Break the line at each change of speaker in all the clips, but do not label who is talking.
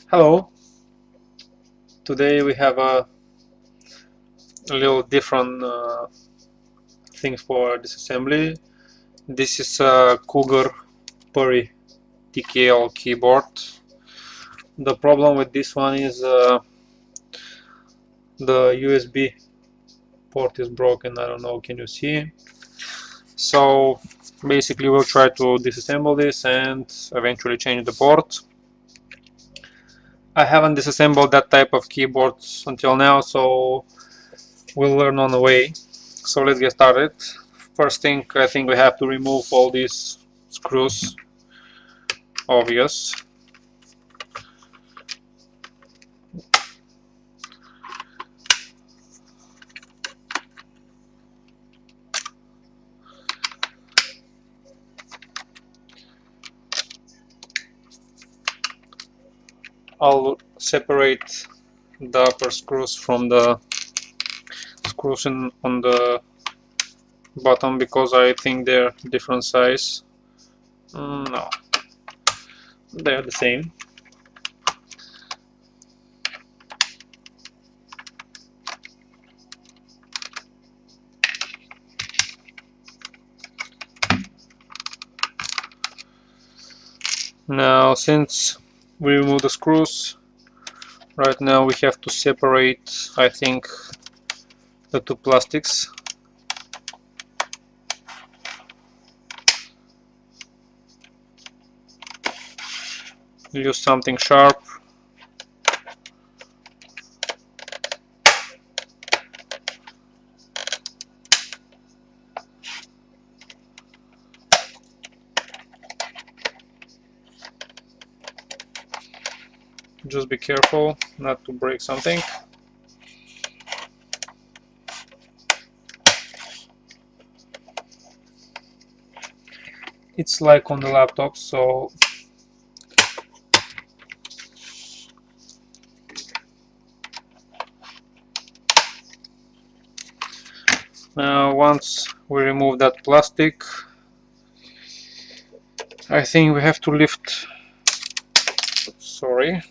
Hello, today we have a little different thing for disassembly. This is a Cougar Puri TKL keyboard. The problem with this one is the USB port is broken. I don't know, can you see? So basically we'll try to disassemble this and eventually change the port. I haven't disassembled that type of keyboards until now, so we'll learn on the way. So let's get started. First thing, I think we have to remove all these screws. Obvious. I'll separate the upper screws from the screws on the bottom because I think they're different size. No, they're the same. Now, since we remove the screws, right now we have to separate, I think, the two plastics. Use something sharp. Just be careful not to break something. It's like on the laptop, so now once we remove that plastic, I think we have to lift, sorry,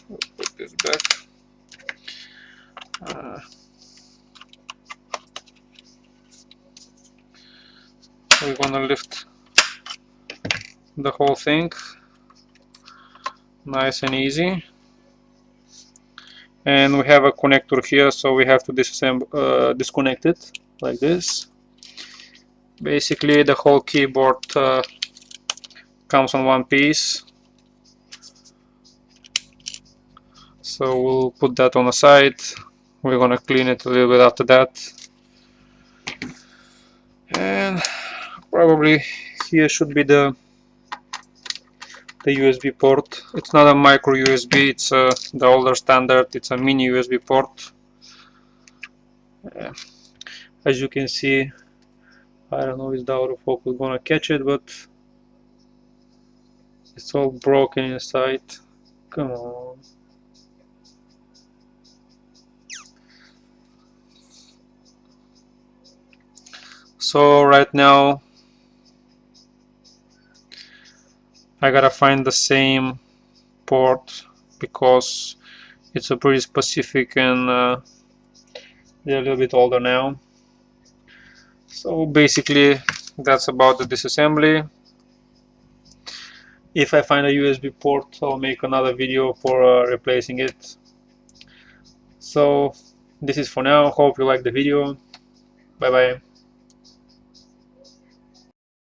we'll put this back. We're gonna lift the whole thing, nice and easy. And we have a connector here, so we have to disconnect it like this. Basically the whole keyboard comes on one piece, so we'll put that on the side. We're gonna clean it a little bit after that, and probably here should be the USB port. It's not a micro USB, it's the older standard, it's a mini USB port. As you can see, I don't know if the autofocus gonna catch it, but it's all broken inside. Come on. So right now I gotta find the same port because it's a pretty specific and they're a little bit older now. So basically that's about the disassembly. If I find a USB port, I'll make another video for replacing it. So this is for now. Hope you like the video. Bye bye.